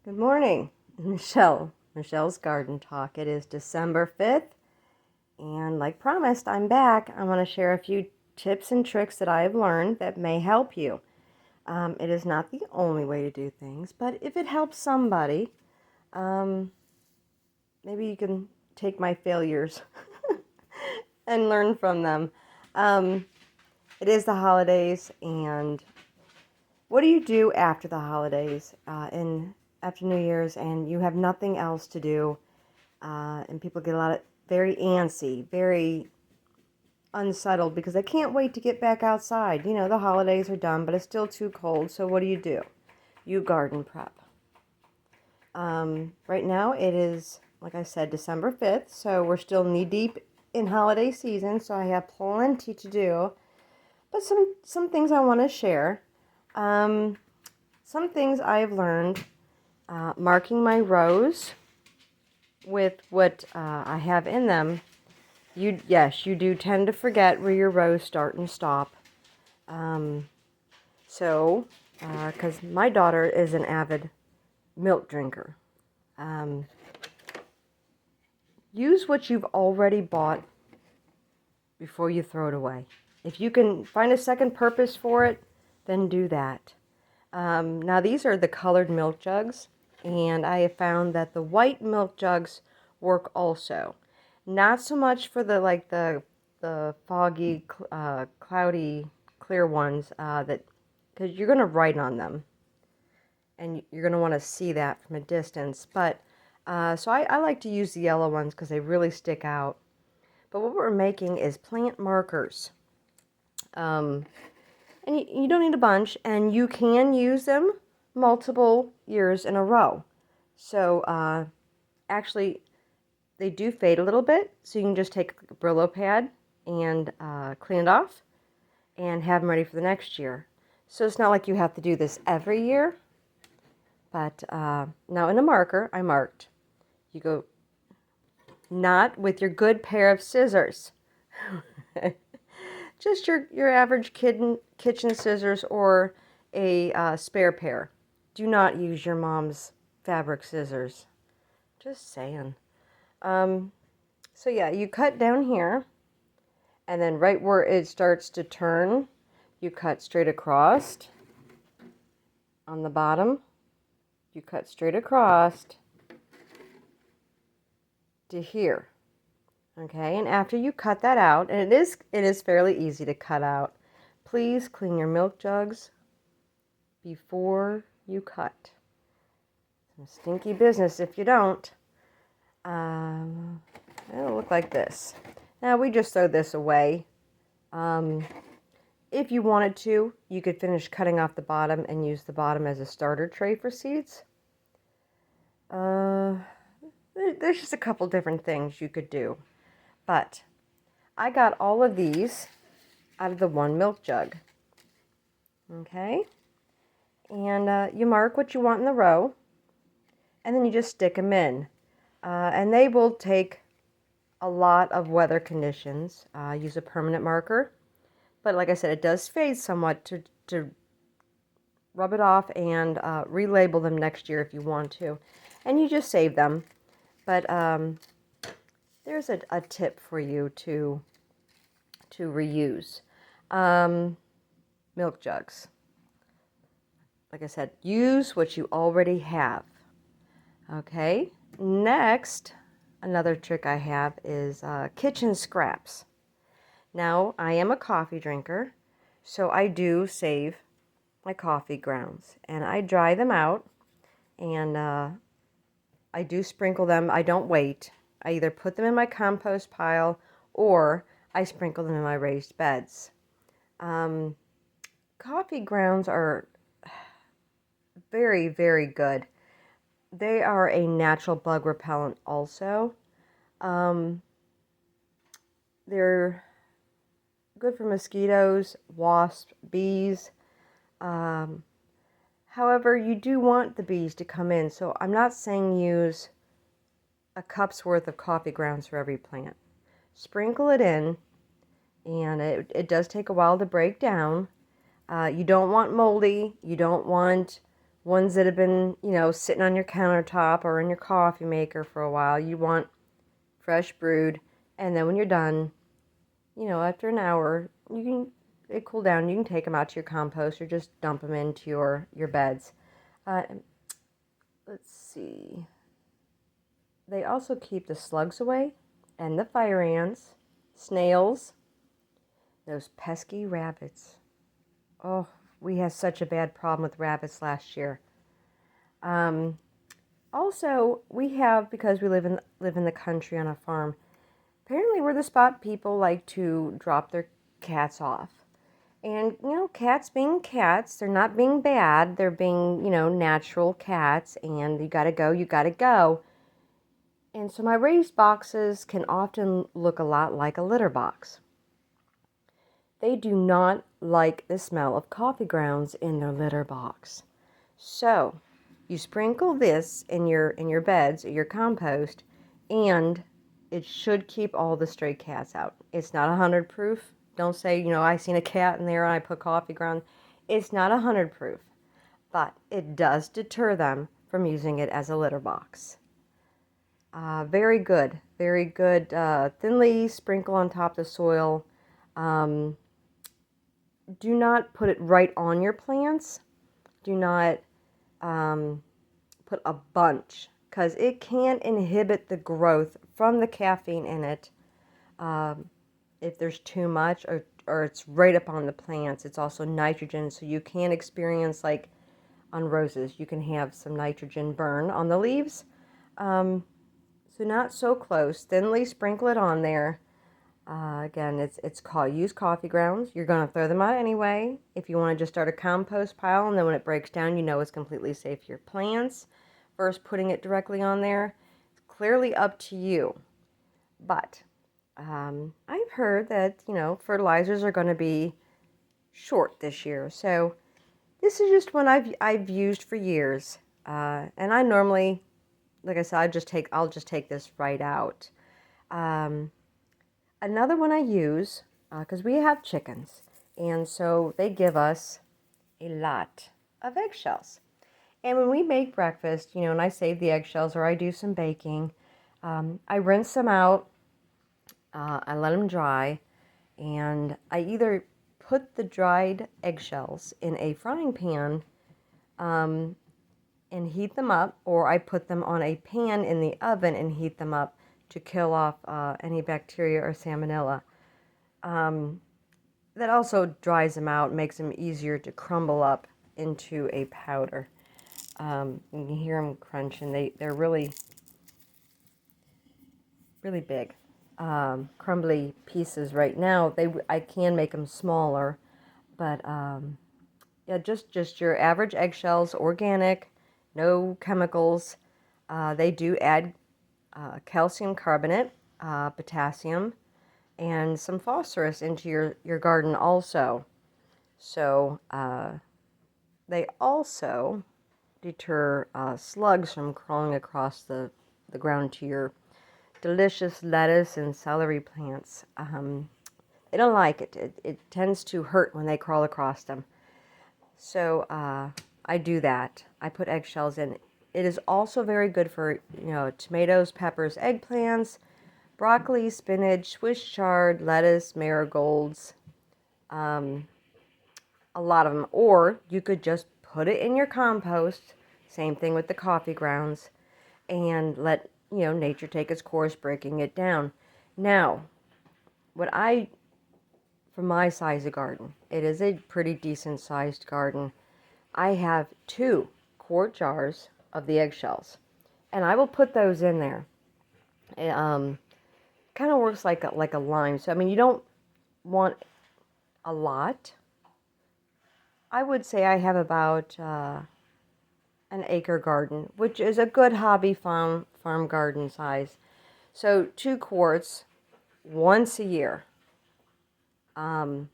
Good morning, Michelle's Garden Talk. It is December 5th, and like promised, I'm back. I want to share a few tips and tricks that I have learned that may help you. It is not the only way to do things, but if it helps somebody, um, maybe you can take my failures and learn from them. Um, it is the holidays, and what do you do after the holidays and after New Year's, and you have nothing else to do? And people get a lot of very antsy, very unsettled because they can't wait to get back outside. You know, the holidays are done, but it's still too cold. So what do? You garden prep. Right now it is, like I said, December 5th, so we're still knee deep in holiday season. So I have plenty to do, but some things I want to share. Some things I've learned, marking my rows with what I have in them. Yes, you do tend to forget where your rows start and stop. Because my daughter is an avid milk drinker. Use what you've already bought before you throw it away. If you can find a second purpose for it, then do that. Now these are the colored milk jugs, and I have found that the white milk jugs work also. Not so much for the foggy, cloudy, clear ones because you're going to write on them, and you're going to want to see that from a distance. But so I like to use the yellow ones because they really stick out. But what we're making is plant markers. And you don't need a bunch, and you can use them multiple years in a row. So actually, they do fade a little bit, so you can just take a Brillo pad and clean it off and have them ready for the next year. So it's not like you have to do this every year. But now in a marker, I marked. You go not with your good pair of scissors. Just your average kitchen scissors or a spare pair. Do not use your mom's fabric scissors. Just saying. So yeah, you cut down here, and then right where it starts to turn, you cut straight across. On the bottom, you cut straight across to here. Okay, and after you cut that out, and it is fairly easy to cut out, please clean your milk jugs before you cut. Some stinky business if you don't. It'll look like this. Now we just throw this away. If you wanted to, you could finish cutting off the bottom and use the bottom as a starter tray for seeds. There's just a couple different things you could do. But I got all of these out of the one milk jug. Okay? And you mark what you want in the row, and then you just stick them in. And they will take a lot of weather conditions. Use a permanent marker. But like I said, it does fade somewhat to rub it off and relabel them next year if you want to. And you just save them. But there's a tip for you to reuse. Milk jugs. Like I said, use what you already have. Okay, next, another trick I have is kitchen scraps. Now, I am a coffee drinker, so I do save my coffee grounds, and I dry them out, and I do sprinkle them. I don't wait. I either put them in my compost pile or I sprinkle them in my raised beds. Coffee grounds are very, very good. They are a natural bug repellent also. They're good for mosquitoes, wasps, bees. However, you do want the bees to come in, so I'm not saying use a cup's worth of coffee grounds for every plant. Sprinkle it in, and it does take a while to break down. You don't want moldy. You don't want ones that have been, you know, sitting on your countertop or in your coffee maker for a while. You want fresh brewed, and then when you're done, you know, after an hour, they cool down. You can take them out to your compost or just dump them into your beds. Uh, let's see. They also keep the slugs away and the fire ants, snails, those pesky rabbits. Oh, we had such a bad problem with rabbits last year. Um, Also, we have, because we live in the country on a farm. Apparently, we're the spot people like to drop their cats off. And, you know, cats being cats, they're not being bad. They're being, you know, natural cats. And you gotta go, you gotta go. And so my raised boxes can often look a lot like a litter box. They do not like the smell of coffee grounds in their litter box. So you sprinkle this in your beds, your compost, and it should keep all the stray cats out. It's not 100 proof. Don't say, you know, I seen a cat in there and I put coffee ground. It's not 100 proof, but it does deter them from using it as a litter box. Very good, very good. Thinly sprinkle on top of the soil. Um, do not put it right on your plants. Do not put a bunch, because it can inhibit the growth from the caffeine in it. If there's too much, or it's right up on the plants. It's also nitrogen, so you can experience, like on roses, you can have some nitrogen burn on the leaves. So not so close. Thinly sprinkle it on there. Again, it's called use coffee grounds. You're going to throw them out anyway. If you want to just start a compost pile, and then when it breaks down, you know it's completely safe for your plants. First, putting it directly on there, it's clearly up to you. But I've heard that, you know, fertilizers are going to be short this year. So this is just one I've used for years. And I normally, like I said, I'll just take this right out. Another one I use, because we have chickens, and so they give us a lot of eggshells. And when we make breakfast, you know, and I save the eggshells or I do some baking, I rinse them out, I let them dry, and I either put the dried eggshells in a frying pan and heat them up, or I put them on a pan in the oven and heat them up to kill off any bacteria or salmonella. That also dries them out, makes them easier to crumble up into a powder. You can hear them crunching. They're really, really big. Crumbly pieces right now. I can make them smaller, but yeah, just your average eggshells, organic, no chemicals. They do add calcium carbonate, potassium, and some phosphorus into your garden also. So they also deter slugs from crawling across the ground to your delicious lettuce and celery plants. They don't like it. It tends to hurt when they crawl across them. So I do that. I put eggshells in. It is also very good for, you know, tomatoes, peppers, eggplants, broccoli, spinach, Swiss chard, lettuce, marigolds, a lot of them. Or you could just put it in your compost. Same thing with the coffee grounds, and let, you know, nature take its course, breaking it down. Now, for my size of garden, it is a pretty decent sized garden. I have 2-quart jars of the eggshells, and I will put those in there. It, kind of works like a lime. So I mean, you don't want a lot. I would say I have about an acre garden, which is a good hobby farm garden size. So 2 quarts once a year. Because,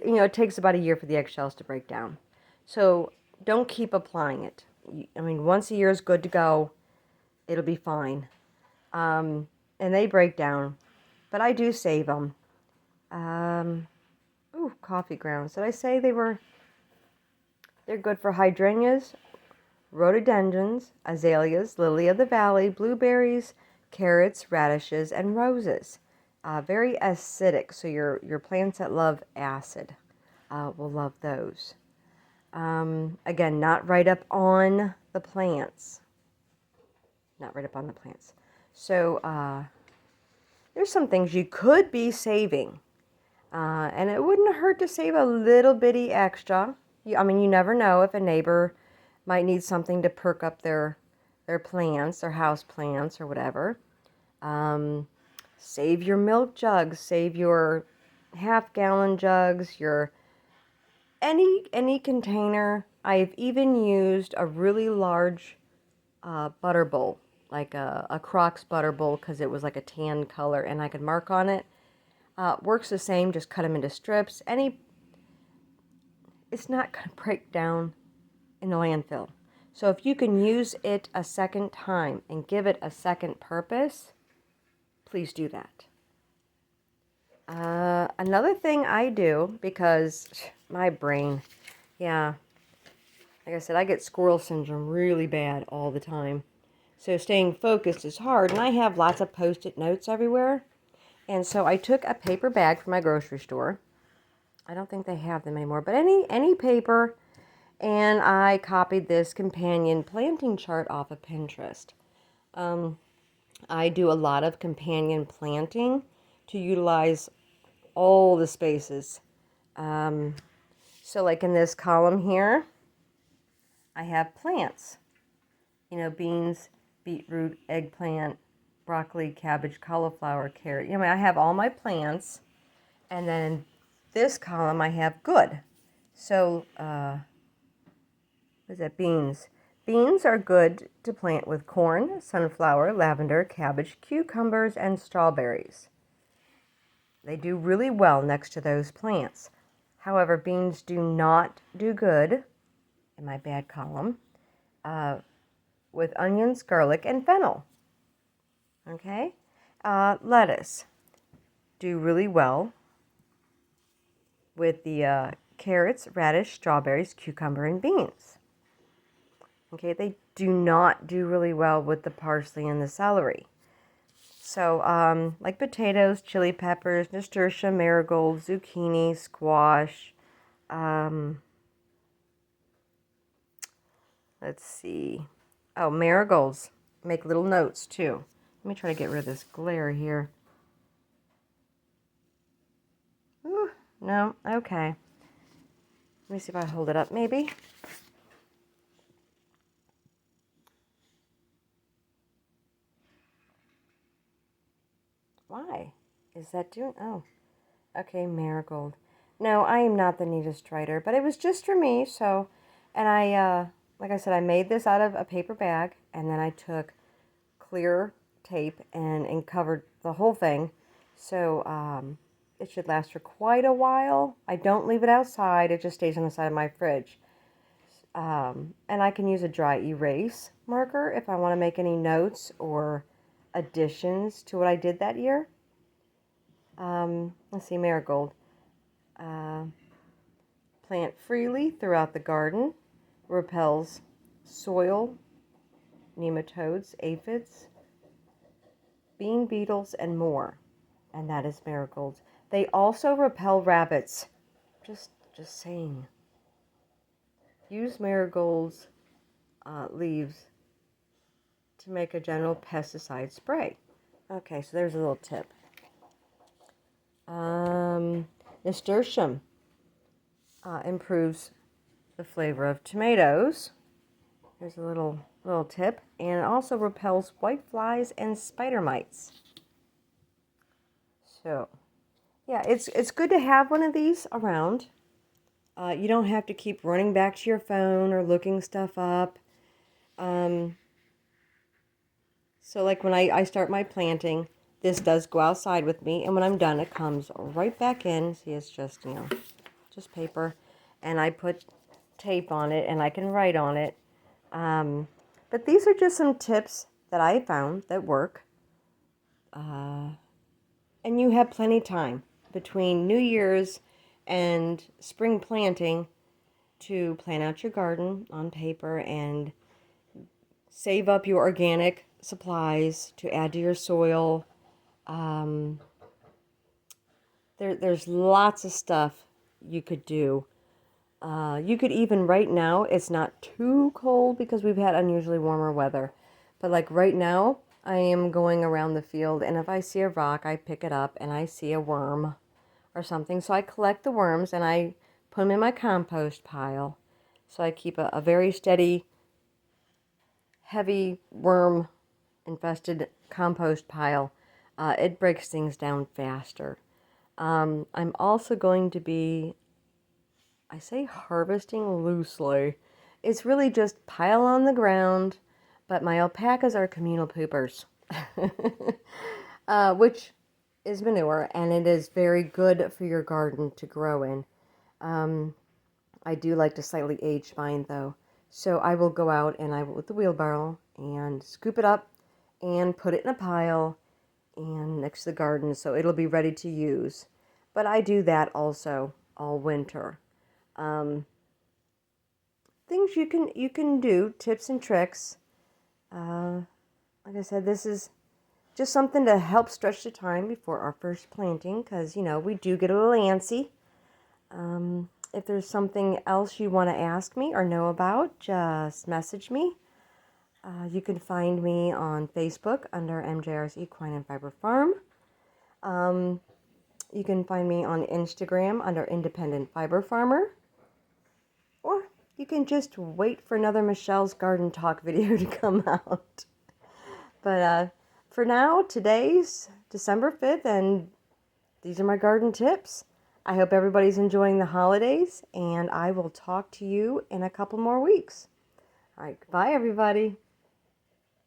you know, it takes about a year for the eggshells to break down. So don't keep applying it. I mean, once a year is good to go. It'll be fine. And they break down. But I do save them. Ooh, coffee grounds. Did I say they were They're good for hydrangeas, rhododendrons, azaleas, lily of the valley, blueberries, carrots, radishes, and roses. Very acidic, so your plants that love acid will love those. Again, not right up on the plants. Not right up on the plants. So there's some things you could be saving. And it wouldn't hurt to save a little bitty extra. I mean, you never know if a neighbor might need something to perk up their plants, their house plants or whatever. Save your milk jugs, save your half-gallon jugs, your any container. I've even used a really large butter bowl, like a Crocs butter bowl, because it was like a tan color and I could mark on it. Works the same, just cut them into strips. It's not going to break down in the landfill. So if you can use it a second time and give it a second purpose, please do that. Another thing I do, because my brain, yeah, like I said, I get squirrel syndrome really bad all the time. So staying focused is hard, and I have lots of Post-it notes everywhere. And so I took a paper bag from my grocery store. I don't think they have them anymore, but any paper, and I copied this companion planting chart off of Pinterest. I do a lot of companion planting to utilize all the spaces. So like in this column here, I have plants. You know, beans, beetroot, eggplant, broccoli, cabbage, cauliflower, carrot. You know, I have all my plants. And then in this column, I have good. So, what is that? Beans. Beans are good to plant with corn, sunflower, lavender, cabbage, cucumbers, and strawberries. They do really well next to those plants. However, beans do not do good, in my bad column, with onions, garlic, and fennel. Okay? Lettuce do really well with the carrots, radish, strawberries, cucumber, and beans. Okay, they do not do really well with the parsley and the celery. So, like potatoes, chili peppers, nasturtium, marigold, zucchini, squash. Let's see. Oh, marigolds. Make little notes too. Let me try to get rid of this glare here. Ooh, no, okay. Let me see if I hold it up maybe. Why is that doing? Oh, okay, marigold. No, I am not the neatest writer, but it was just for me. So, and like I said, I made this out of a paper bag, and then I took clear tape and covered the whole thing. So it should last for quite a while. I don't leave it outside. It just stays on the side of my fridge. And I can use a dry erase marker if I want to make any notes or additions to what I did that year. Let's see, marigold. Plant freely throughout the garden. Repels soil, nematodes, aphids, bean beetles, and more. And that is marigolds. They also repel rabbits. Just saying. Use marigolds leaves to make a general pesticide spray. Okay, so there's a little tip. Nasturtium improves the flavor of tomatoes. Here's a little tip. And it also repels white flies and spider mites. So, yeah, it's good to have one of these around. You don't have to keep running back to your phone or looking stuff up. So like when I start my planting, this does go outside with me. And when I'm done, it comes right back in. See, it's just, just paper. And I put tape on it and I can write on it. But these are just some tips that I found that work. And you have plenty of time between New Year's and spring planting to plan out your garden on paper and save up your organic supplies to add to your soil. There's lots of stuff you could do. You could even right now, it's not too cold because we've had unusually warmer weather. But like right now, I am going around the field, and if I see a rock, I pick it up, and I see a worm or something. So I collect the worms and I put them in my compost pile. So I keep a very steady, heavy worm infested compost pile. It breaks things down faster. I'm also going to be, I say harvesting loosely. It's really just pile on the ground, but my alpacas are communal poopers, which is manure, and it is very good for your garden to grow in. I do like to slightly age mine though. So I will go out and I will with the wheelbarrow and scoop it up and put it in a pile and next to the garden so it'll be ready to use. But I do that also all winter. Things you can do, tips and tricks. Like I said, this is just something to help stretch the time before our first planting because, we do get a little antsy. If there's something else you want to ask me or know about, just message me. You can find me on Facebook under MJR's Equine and Fiber Farm. You can find me on Instagram under Independent Fiber Farmer. Or you can just wait for another Michelle's Garden Talk video to come out. But for now, today's December 5th, and these are my garden tips. I hope everybody's enjoying the holidays, and I will talk to you in a couple more weeks. All right, goodbye, everybody.